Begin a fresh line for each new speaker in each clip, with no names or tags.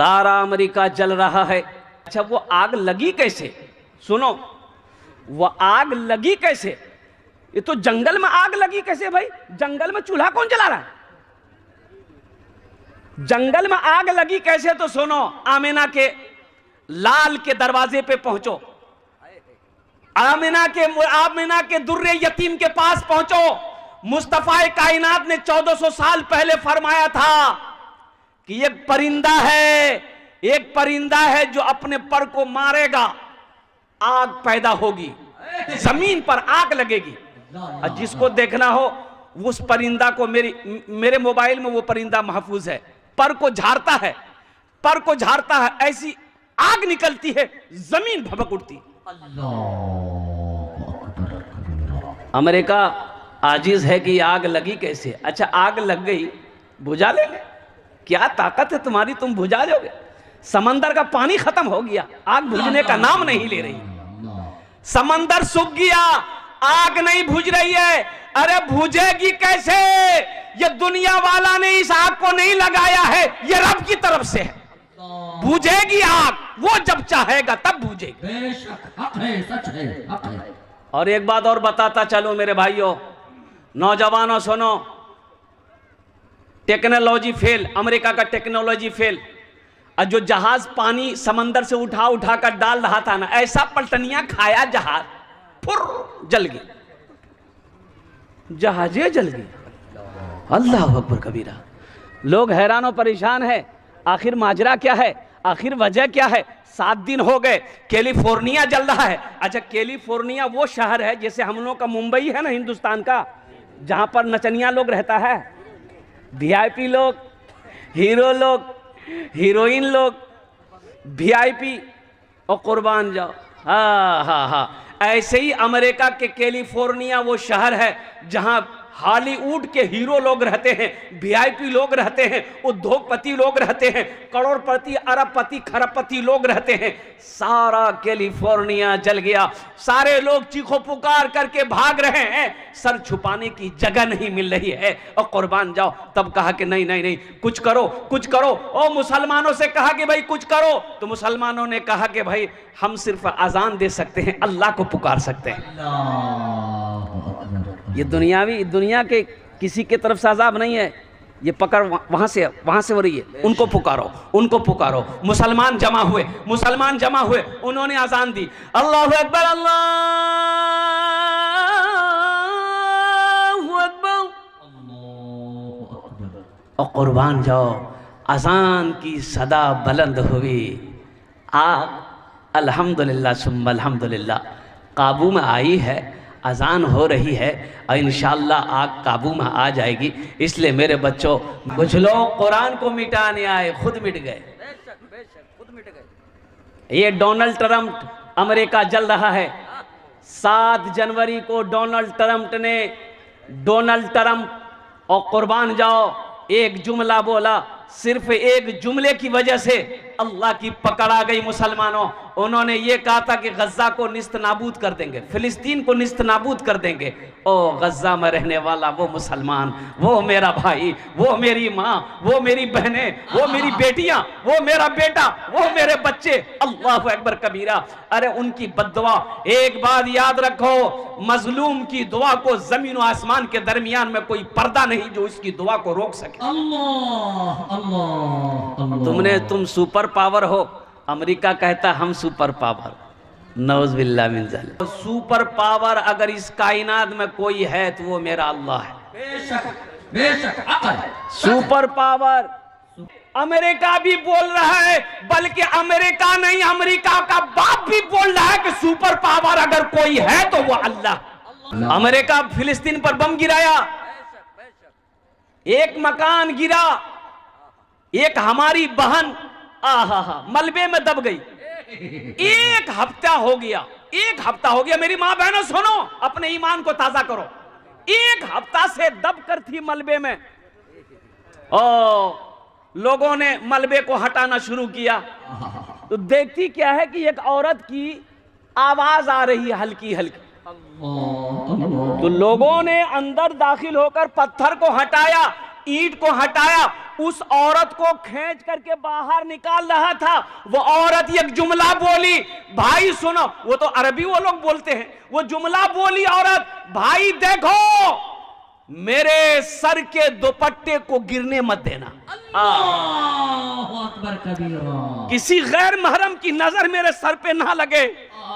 सारा अमेरिका जल रहा है। अच्छा, वो आग लगी कैसे? सुनो, वो आग लगी कैसे? ये तो जंगल में आग लगी कैसे भाई? जंगल में चूल्हा कौन जला रहा है? जंगल में आग लगी कैसे? तो सुनो, आमिना के लाल के दरवाजे पे पहुंचो, आमिना के दुर्रे यतीम के पास पहुंचो। मुस्तफा कायनात ने 1400 साल पहले फरमाया था कि एक परिंदा है जो अपने पर को मारेगा, आग पैदा होगी, जमीन पर आग लगेगी। और जिसको देखना हो उस परिंदा को, मेरे मोबाइल में वो परिंदा महफूज है, पर को झाड़ता है, ऐसी आग निकलती है, जमीन भभक उठती। अमेरिका आजिज है कि आग लगी कैसे? अच्छा, आग लग गई, बुझा लेंगे? क्या ताकत है तुम्हारी, तुम बुझा लोगे? समंदर का पानी खत्म हो गया, आग बुझने का नाम नहीं ले रही। समंदर सूख गया, आग नहीं बुझ रही है। अरे बुझेगी कैसे? ये दुनिया वाला ने इस आग को नहीं लगाया है, ये रब की तरफ से है। बुझेगी आग, वो जब चाहेगा तब बुझेगी। और एक बात और बताता चलो मेरे भाइयों, नौजवानों सुनो, टेक्नोलॉजी फेल, अमेरिका का टेक्नोलॉजी फेल। और जो जहाज पानी समंदर से उठा कर डाल रहा था ना, ऐसा पलटनियां खाया जहाज, फुर जल गई, जहाजे जल गई। अल्लाह अकबर कबीरा। लोग हैरान और परेशान है, आखिर माजरा क्या है, आखिर वजह क्या है? 7 दिन हो गए, कैलिफोर्निया जल रहा है। अच्छा, कैलिफोर्निया वो शहर है जैसे हम लोग का मुंबई है ना हिंदुस्तान का, जहां पर नचनिया लोग रहता है, वीआईपी लोग, हीरो लोग, हीरोइन लोग, वीआईपी, और कुर्बान जाओ। हाँ, ऐसे ही अमेरिका के कैलिफोर्निया वो शहर है जहां हॉलीवुड के हीरो लोग रहते हैं, वीआईपी लोग रहते हैं, उद्योगपति लोग रहते हैं, करोड़पति, अरबपति, खरबपति लोग रहते हैं। सारा कैलिफोर्निया जल गया, सारे लोग चीखो पुकार करके भाग रहे हैं, सर छुपाने की जगह नहीं मिल रही है। और कुर्बान जाओ, तब कहा कि नहीं, कुछ करो। और मुसलमानों से कहा कि भाई कुछ करो, तो मुसलमानों ने कहा कि भाई हम सिर्फ अजान दे सकते हैं, अल्लाह को पुकार सकते हैं। ये दुनिया के किसी के तरफ से अजाब नहीं है, ये पकड़ वहां से हो रही है। उनको पुकारो। मुसलमान जमा हुए, उन्होंने अजान दी, अल्लाहु अकबर, अल्लाहु अकबर। और कुर्बान जाओ, अजान की सदा बुलंद हुई, आग अल्हम्दुलिल्लाह सुम्मा अल्हम्दुलिल्लाह काबू में आई है, अजान हो रही है, और इंशाअल्लाह आग काबू में आ जाएगी। इसलिए मेरे बच्चों, कुछ लोग कुरान को मिटाने आए, खुद मिट गए। ये डोनाल्ड ट्रंप, अमेरिका जल रहा है। 7 जनवरी को डोनाल्ड ट्रंप और कुर्बान जाओ एक जुमला बोला, सिर्फ एक जुमले की वजह से अल्लाह की पकड़ आ गई मुसलमानों। उन्होंने ये कहा था कि गज्जा को निस्त नाबूद कर देंगे, फिलिस्तीन को निस्त नाबूद कर देंगे। ओ गज्जा में रहने वाला वो मुसलमान, वो मेरा भाई, वो मेरी माँ, वो मेरी बहनें, वो मेरी बेटियां, वो मेरा बेटा, वो मेरे बच्चे, अल्लाह अकबर कबीरा। अरे उनकी बद्दुआ, एक बात याद रखो, मजलूम की दुआ को जमीन और आसमान के दरमियान में कोई पर्दा नहीं जो इसकी दुआ को रोक सके। तुम सुपर पावर हो, अमेरिका कहता हम सुपर पावर, नौज़ बिल्लाह मिन ज़ालिक। सुपर पावर अगर इस कायनात में कोई है तो वो मेरा अल्लाह है। बेशक सुपर पावर अमेरिका भी बोल रहा है, बल्कि अमेरिका नहीं, अमेरिका का बाप भी बोल रहा है कि सुपर पावर अगर कोई है तो वो अल्लाह। अमेरिका फिलिस्तीन पर बम गिराया, एक मकान गिरा, एक हमारी बहन मलबे में दब गई। एक हफ्ता हो गया मेरी माँ बहनों सुनो, अपने ईमान को ताजा करो। 1 हफ्ता से दब कर थी मलबे में, लोगों ने मलबे को हटाना शुरू किया तो देखती क्या है कि एक औरत की आवाज आ रही है हल्की हल्की। तो लोगों ने अंदर दाखिल होकर पत्थर को हटाया, ईंट को हटाया, उस औरत को खींच करके बाहर निकाल रहा था। वो औरत एक जुमला बोली, भाई सुनो, वो तो अरबी वो लोग बोलते हैं, वो जुमला बोली औरत, भाई देखो मेरे सर के दुपट्टे को गिरने मत देना।
अल्लाहु अकबर कबीरा।
किसी गैर महरम की नजर मेरे सर पे ना लगे,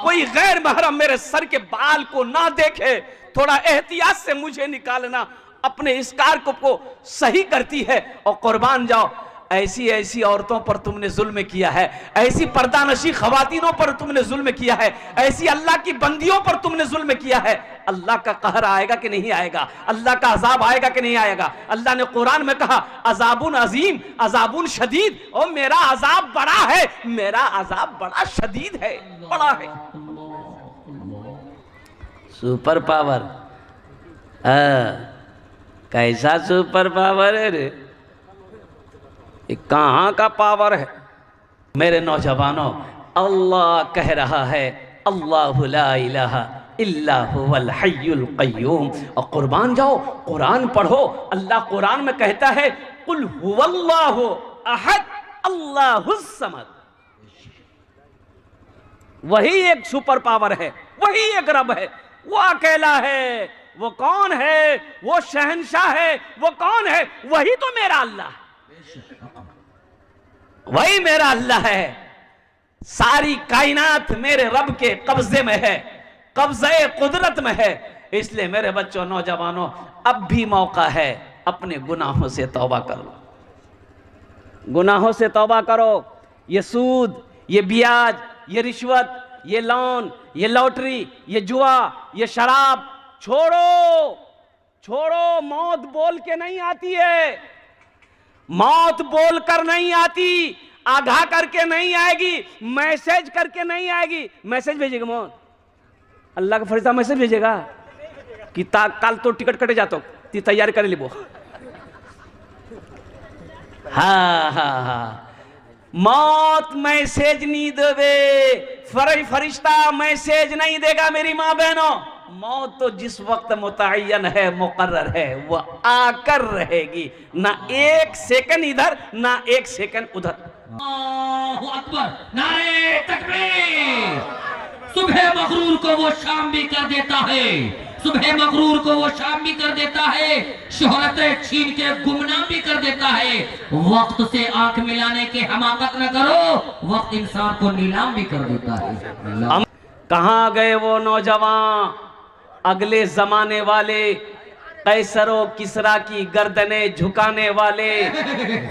कोई गैर महरम मेरे सर के बाल को ना देखे, थोड़ा एहतियात से मुझे निकालना। अपने इस कार्य को सही करती है और कुर्बान जाओ। ऐसी ऐसी औरतों पर तुमने जुल्म किया है, ऐसी पर्दानशी खवातीनों पर तुमने जुल्म किया है, ऐसी अल्लाह की बंदियों पर तुमने जुल्म किया है। अल्लाह का कहर आएगा कि नहीं आएगा, अल्लाह का अजाब आएगा कि नहीं आएगा। अल्लाह ने कुरान में कहा अजाबुन अजीम अजाबुन शदीद, और मेरा अजाब बड़ा है, मेरा अजाब बड़ा शदीद है, बड़ा है। सुपर पावर, कैसा सुपर पावर है रे, ये कहाँ का पावर है। मेरे नौजवानों, अल्लाह कह रहा है अल्लाहु ला इलाहा इल्ला हुवल हय्युल क़य्यूम। और कुर्बान जाओ, कुरान पढ़ो। अल्लाह कुरान में कहता है कुल हुवल्लाहु अहद अल्लाहुस समद। वही एक सुपर पावर है, वही एक रब है, वो अकेला है। वो कौन है? वो शहंशाह है। वो कौन है? वही तो मेरा अल्लाह है, वही मेरा अल्लाह है। सारी कायनात मेरे रब के कब्जे में है, कब्जे कुदरत में है। इसलिए मेरे बच्चों, नौजवानों, अब भी मौका है, अपने गुनाहों से तौबा करो, गुनाहों से तौबा करो। ये सूद, ये ब्याज, ये रिश्वत, ये लोन, ये लॉटरी, ये जुआ, ये शराब छोड़ो, छोड़ो। मौत बोल के नहीं आती है, मौत बोल कर नहीं आती, आगाह करके नहीं आएगी, मैसेज करके नहीं आएगी। मैसेज भेजेगा मौत, अल्लाह का फरिश्ता मैसेज भेजेगा कि कल तो टिकट कटे जातो ती तैयारी कर ली वो। हाँ हाँ हाँ, मौत मैसेज नहीं देवे, फरिश्ता मैसेज नहीं देगा मेरी माँ बहनों। मौत तो जिस वक्त मुतय्यन है, मुकर्रर है, वह आकर रहेगी, ना एक सेकंड इधर ना एक सेकंड उधर।
अल्लाहु अकबर, नारे तकबीर। सुबह मगरूर को वो शाम भी कर देता है, सुबह मगरूर को वो शाम भी कर देता है, शोहरत छीन के गुमनाम भी कर देता है। वक्त से आंख मिलाने की हमाकत न करो, वक्त इंसान को नीलाम भी कर देता है।
कहाँ गए वो नौजवान, अगले जमाने वाले, कैसरो किसरा की गर्दने झुकाने वाले,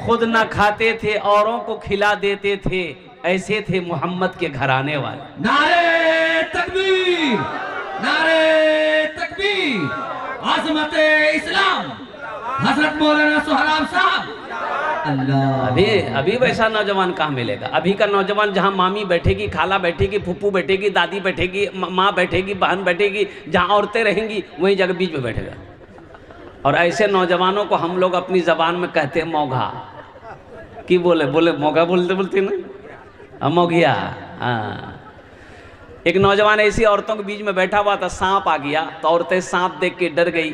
खुद न खाते थे औरों को खिला देते थे, ऐसे थे मोहम्मद के घराने वाले।
नारे तकबीर, नारे तकबीर। आज़मत इस्लाम हजरत मौलाना सोहराब साहब। अल्लाह,
अभी वैसा नौजवान कहाँ मिलेगा। अभी का नौजवान जहाँ मामी बैठेगी, खाला बैठेगी, फूफू बैठेगी, दादी बैठेगी, माँ बैठेगी, बहन बैठेगी, जहाँ औरतें रहेंगी वहीं जगह बीच में बैठेगा। और ऐसे नौजवानों को हम लोग अपनी जबान में कहते हैं मौघा। की बोले मौघा बोलते बोलते ना, मौघिया। हाँ, एक नौजवान ऐसी औरतों के बीच में बैठा हुआ था, सांप आ गया तो औरतें सांप देख के डर गई,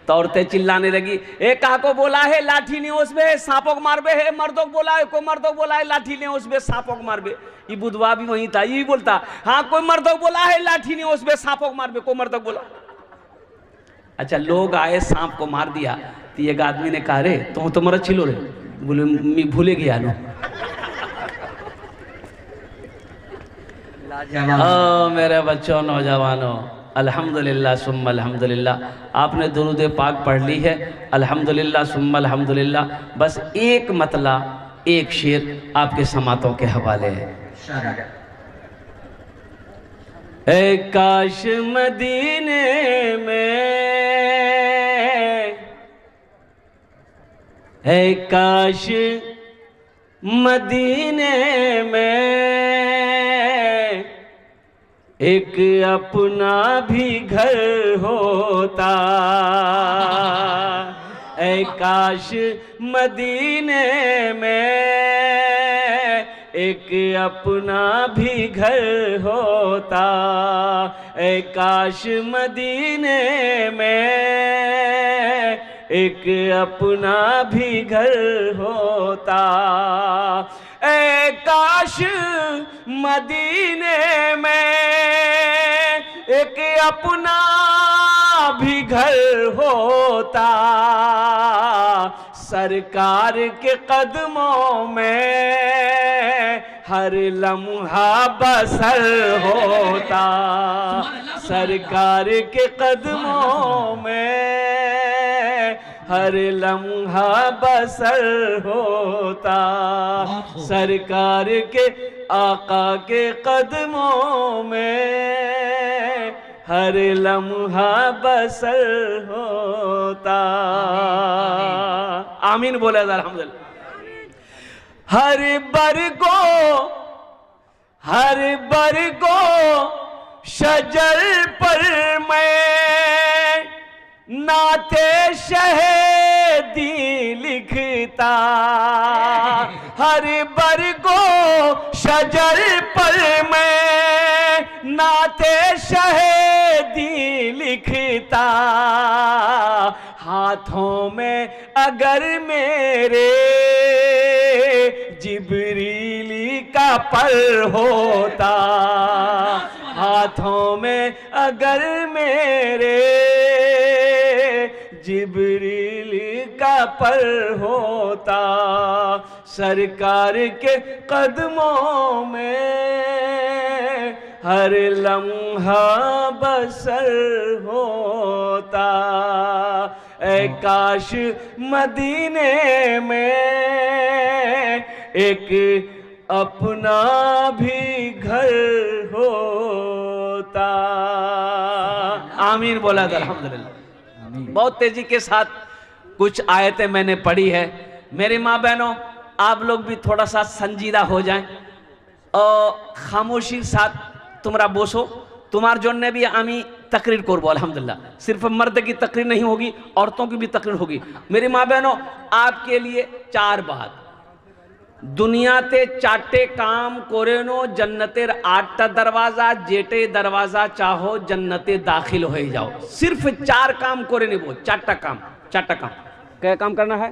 तो औरतें चिल्लाने लगी, एक कहा को बोला है लाठी ने उसमें सांपों को मारबे है, मर्दों को बोला है, कोई मर्दों को बोला है लाठी ने उसमें सांपों को मारबे। ये बुधवा भी वहीं था, ये भी बोलता हाँ कोई मर्दों को बोला है लाठी ने उसमें सांपों को मारबे, कोई मर्दों को बोला। अच्छा, लोग आए, सांप को मार दिया, तो एक आदमी ने कहा रे तो मर छिलो रे, बोले मैं भूले गया लो। ओ मेरे बच्चों, नौजवानों, अल्हम्दुलिल्लाह सुम्मा अल्हम्दुलिल्लाह, आपने दुरूद पाक पढ़ ली है, अल्हम्दुलिल्लाह सुम्मा अल्हम्दुलिल्लाह। बस एक मतला, एक शेर आपके समातों के हवाले है। ए काश मदीने में, ए काश मदीने में एक अपना भी घर होता, ऐ काश मदीने में एक अपना भी घर होता, ऐ काश मदीने में एक अपना भी घर होता। ए काश मदीने में एक अपना भी घर होता, सरकार के कदमों में हर लम्हा बसर होता। सरकार के कदमों में हर लम्हा बसर होता। सरकार के आका के कदमों में हर लम्हा बसर होता। आमीन बोला अल्हम्दुलिल्लाह। हर बरगो शजर पर मैं नाते शहीदी लिखता। हर बरगो शजर पर मैं नाते शहीदी लिखता। हाथों में अगर मेरे जिब्रीली का पर होता, हाथों में अगर मेरे जिब्रीली का पर होता, सरकार के कदमों में हर लम्हा बसर होता। ऐ काश मदीने में एक अपना भी घर होता। आमीन बोला था अल्हम्दुलिल्लाह। बहुत तेजी के साथ कुछ आयतें मैंने पढ़ी है। मेरी माँ बहनों, आप लोग भी थोड़ा सा संजीदा हो जाएं और खामोशी साथ তোমরা বসো। তোমার জন্য भी আমি तकरीर করব अल्हम्दुलिल्लाह। सिर्फ मर्द की तकरीर नहीं होगी, औरतों की भी तकरीर होगी। मेरी माँ बहनों, आपके लिए 4 बात। दुनियाते 4টে काम করেনো जन्नतेर 8টা दरवाजा, जेटे दरवाजा चाहो जन्नते दाखिल हो जाओ। सिर्फ 4 काम করে নিব। 4টা काम। क्या काम करना है?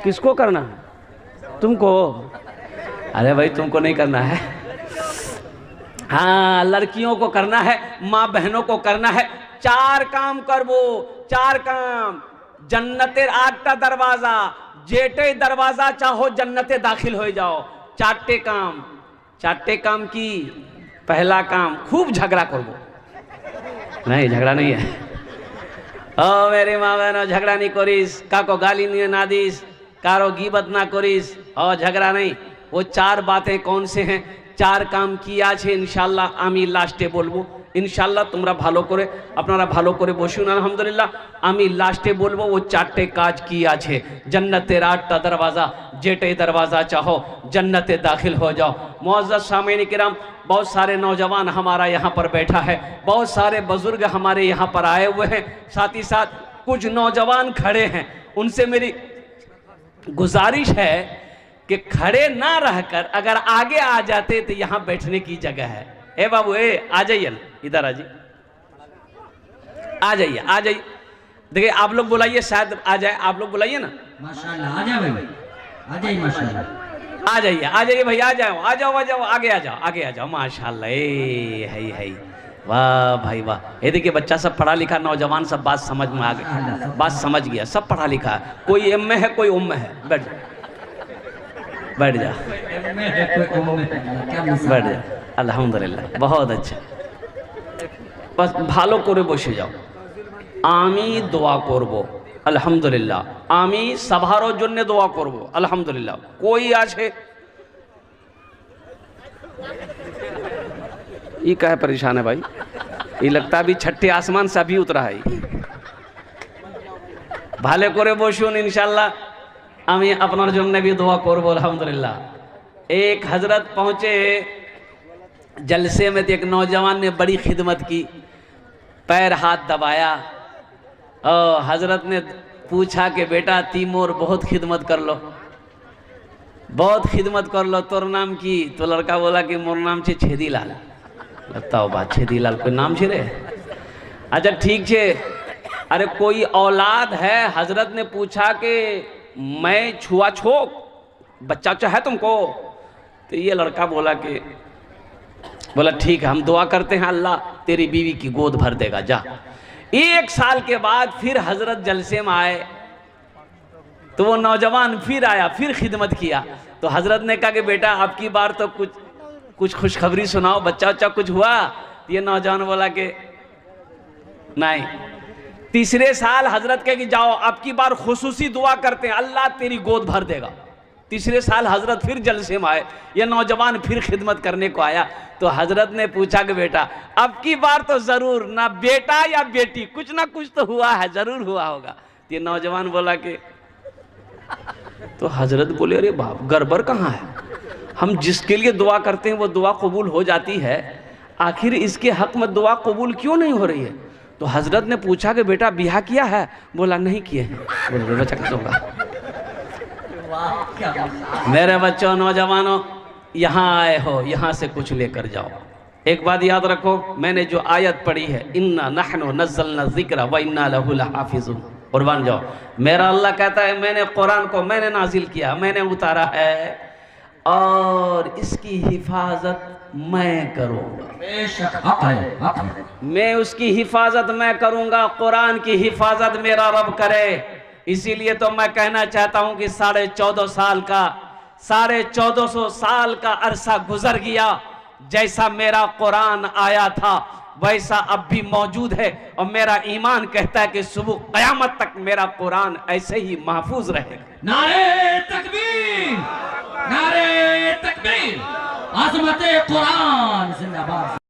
किसको करना है? तुमको। अरे भाई तुमको नहीं करना है, हाँ लड़कियों को करना है, माँ बहनों को करना है। 4 काम करबो। 4 काम। जन्नतेर 8টা दरवाजा, जेटे दरवाजा चाहो जन्नते दाखिल हो जाओ। 4টে काम। 4টে काम की पहला काम, खूब झगड़ा करबो। नहीं, झगड़ा नहीं है। ओ मेरे माँ बहनों, झगड़ा नहीं करिस, काको गाली नहीं ना दिस, कारो गीबत ना करिस, और झगड़ा नहीं। वो 4 बातें कौन से हैं? 4 काम किया छे इनशाल्लाह आमी लास्टे बोलबो। इनशाल्लाह তোমরা ভালো করে আপনারা ভালো করে বসুন। আলহামদুলিল্লাহ আমি লাস্টে বলবো वो 4টে কাজ কি আছে। जन्नतेर 8টা दरवाजा, जेटे दरवाजा चाहो जन्नते दाखिल हो जाओ। मुअज़्ज़ज़ सामीन किराम, बहुत सारे नौजवान हमारा यहाँ पर बैठा है, बहुत सारे बुजुर्ग हमारे यहाँ पर आए हुए हैं, साथ ही साथ कुछ नौजवान खड़े हैं। उनसे मेरी गुजारिश है कि खड़े ना रहकर अगर आगे आ जाते तो यहाँ बैठने की जगह है। ए बाबू, ए आ जाइए ना, इधर आ जाइए, आ जाइए, आ जाइए। देखिए आप लोग बुलाइए, शायद आ जाए। आप लोग बुलाइए ना।
माशाल्लाह, आ जाओ भाई, आ जाइए। माशाल्लाह,
आ जाइए, आ जाइए भैया, आ जाओ, आ जाओ, आ जाओ, आगे आ जाओ, आगे आ जाओ। माशाल्लाह, ए है, वाह भाई वाह। ये देखिए बच्चा सब पढ़ा लिखा नौजवान सब बात समझ में आ गया, बात समझ गया, सब पढ़ा लिखा है। कोई एम में है, कोई उम में है। बैठ जा, बैठ जा, बैठ जा। अल्हम्दुलिल्लाह, बहुत अच्छा। बस ভালো করে বসে যাও। আমি দোয়া করব আলহামদুলিল্লাহ। আমি সবার জন্য দোয়া করব আলহামদুলিল্লাহ। कोई আছে? ये क्या है, परेशान है भाई? ये लगता भी छठे आसमान से अभी उतरा है। ভালো করে বসুন ইনশাআল্লাহ। আমি আপনার জন্য भी দোয়া করব अल्हम्दुलिल्लाह। एक हजरत पहुंचे जलसे में, तो एक नौजवान ने बड़ी खिदमत की, पैर हाथ दबाया और हजरत ने पूछा कि बेटा तीमोर बहुत खिदमत कर लो, बहुत खिदमत कर लो, तोर नाम की? तो लड़का बोला कि मोर नाम छे छेदीलाल। लगता हो बात, छेदीलाल कोई नाम छे रे? अच्छा ठीक छे, अरे कोई औलाद है, हजरत ने पूछा कि मैं छुआछूत, बच्चा चाहे तुमको? तो ये लड़का बोला ठीक है, हम दुआ करते हैं, अल्लाह तेरी बीवी की गोद भर देगा, जा। 1 साल के बाद फिर हजरत जलसे में आए तो वो नौजवान फिर आया, फिर खिदमत किया। तो हजरत ने कहा कि बेटा अब की बार तो कुछ खुशखबरी सुनाओ, बच्चा बच्चा कुछ हुआ? ये नौजवान बोला कि नहीं। तीसरे साल हजरत कहे कि जाओ अब की बार खुसूसी दुआ करते हैं, अल्लाह तेरी गोद भर देगा। तीसरे साल हजरत फिर जलसे में आए, ये नौजवान फिर खिदमत करने को आया। तो हजरत ने पूछा कि बेटा अब की बार तो जरूर ना बेटा या बेटी, कुछ ना कुछ तो हुआ है, जरूर हुआ होगा। तो ये नौजवान बोला कि तो हजरत बोले अरे बाप, गड़बड़ कहाँ है? हम जिसके लिए दुआ करते हैं वो दुआ कबूल हो जाती है, आखिर इसके हक में दुआ कबूल क्यों नहीं हो रही है? तो हजरत ने पूछा कि बेटा ब्याह किया है? बोला नहीं किए। बोले बच्चा कैसे होगा? मेरे बच्चों, नौजवानों, यहाँ आए हो, यहाँ से कुछ लेकर जाओ। एक बात याद रखो, मैंने जो आयत पढ़ी है, इन्ना नहनु नज़्ज़लना ज़िक्रा व इन्ना लहु लहाफ़िज़ून, कुर्बान जाओ। मेरा अल्लाह कहता है मैंने कुरान को मैंने नाजिल किया, मैंने उतारा है और इसकी हिफाजत मैं करूँगा। मैं उसकी हिफाजत मैं करूँगा, कुरान की हिफाजत मेरा रब करे। इसीलिए तो मैं कहना चाहता हूँ कि 1450 साल का 1450 साल का अरसा गुजर गया, जैसा मेरा कुरान आया था वैसा अब भी मौजूद है, और मेरा ईमान कहता है कि सुबह क़यामत तक मेरा कुरान ऐसे ही महफूज रहेगा।
नारे तकबीर, नारे तकबीर, अज़मत कुरान जिंदाबाद।